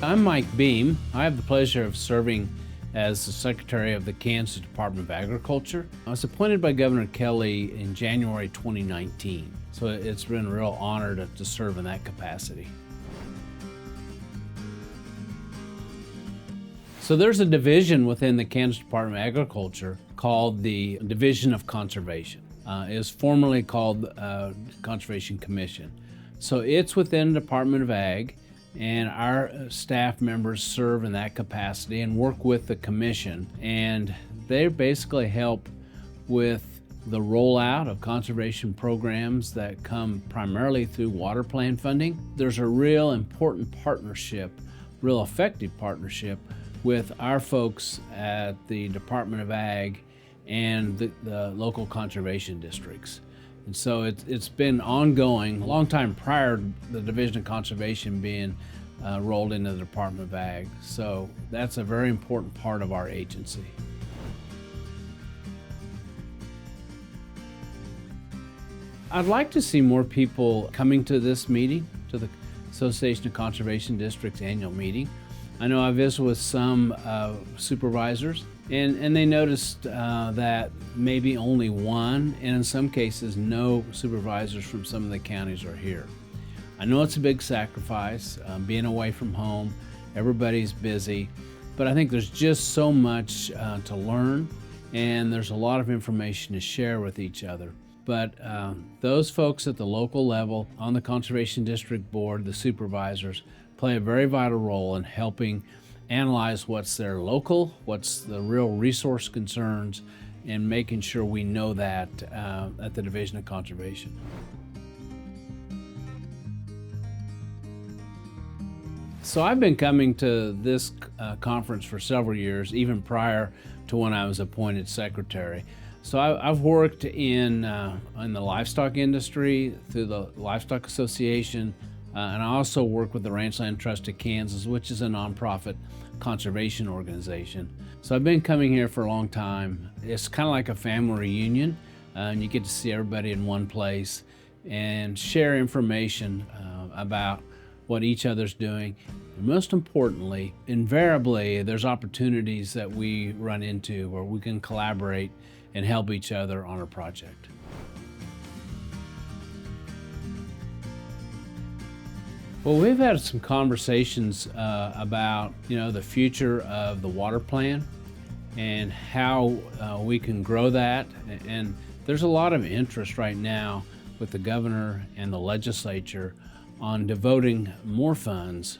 I'm Mike Beam. I have the pleasure of serving as the Secretary of the Kansas Department of Agriculture. I was appointed by Governor Kelly in January 2019, so it's been a real honor to serve in that capacity. So there's a division within the Kansas Department of Agriculture called the Division of Conservation. It was formerly called Conservation Commission. So it's within the Department of Ag, and our staff members serve in that capacity and work with the commission, and they basically help with the rollout of conservation programs that come primarily through water plan funding. There's a real important partnership, real effective partnership with our folks at the Department of Ag and the local conservation districts. And so it's been ongoing a long time prior to the Division of Conservation being rolled into the Department of Ag. So that's a very important part of our agency. I'd like to see more people coming to this meeting, to the Association of Conservation Districts annual meeting. I know I visited with some supervisors, and they noticed that maybe only one, and in some cases no supervisors from some of the counties are here. I know it's a big sacrifice, being away from home, everybody's busy, but I think there's just so much to learn, and there's a lot of information to share with each other. But those folks at the local level, on the Conservation District Board, the supervisors, play a very vital role in helping analyze what's their local, what's the real resource concerns, and making sure we know that at the Division of Conservation. So I've been coming to this conference for several years, even prior to when I was appointed secretary. So I've worked in the livestock industry through the Livestock Association, and I also work with the Ranchland Trust of Kansas, which is a nonprofit conservation organization. So I've been coming here for a long time. It's kind of like a family reunion, and you get to see everybody in one place and share information about what each other's doing. And most importantly, invariably, there's opportunities that we run into where we can collaborate and help each other on a project. Well, we've had some conversations about the future of the water plan and how we can grow that. And there's a lot of interest right now with the governor and the legislature on devoting more funds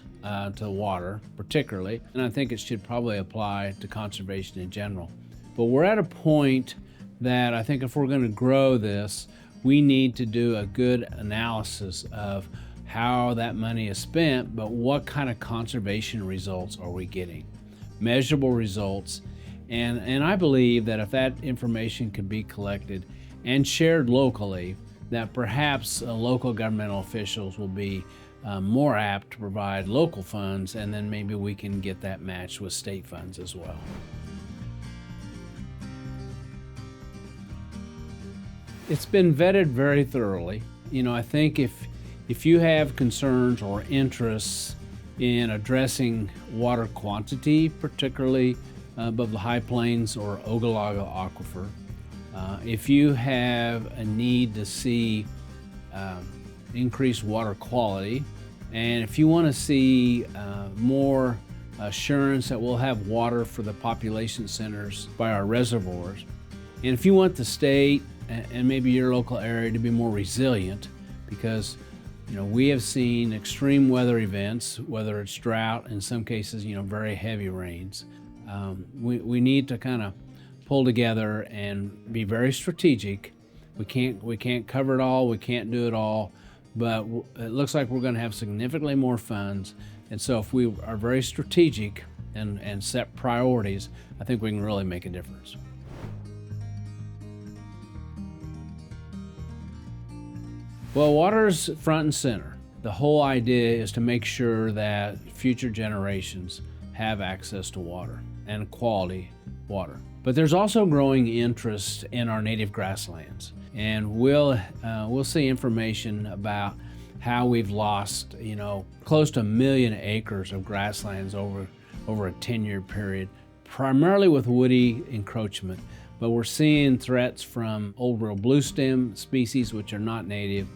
to water, particularly. And I think it should probably apply to conservation in general. But we're at a point that I think if we're going to grow this, we need to do a good analysis of how that money is spent, but what kind of conservation results are we getting? Measurable results. And I believe that if that information can be collected and shared locally, that perhaps local governmental officials will be more apt to provide local funds, and then maybe we can get that matched with state funds as well. It's been vetted very thoroughly. I think if you have concerns or interests in addressing water quantity, particularly above the High Plains or Ogallala Aquifer, if you have a need to see increased water quality, and if you want to see more assurance that we'll have water for the population centers by our reservoirs, and if you want the state and maybe your local area to be more resilient, because we have seen extreme weather events, whether it's drought, in some cases, very heavy rains. We need to kind of pull together and be very strategic. We can't cover it all, we can't do it all, but it looks like we're going to have significantly more funds. And so if we are very strategic and set priorities, I think we can really make a difference. Well, water's front and center. The whole idea is to make sure that future generations have access to water and quality water. But there's also growing interest in our native grasslands. And we'll see information about how we've lost, close to 1 million acres of grasslands over a 10-year period, primarily with woody encroachment. But we're seeing threats from old world bluestem species, which are not native,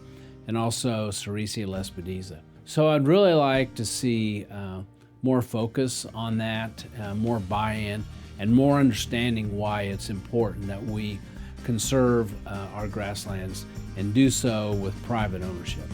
and also Sericea lespedeza. So I'd really like to see more focus on that, more buy-in, and more understanding why it's important that we conserve our grasslands and do so with private ownership.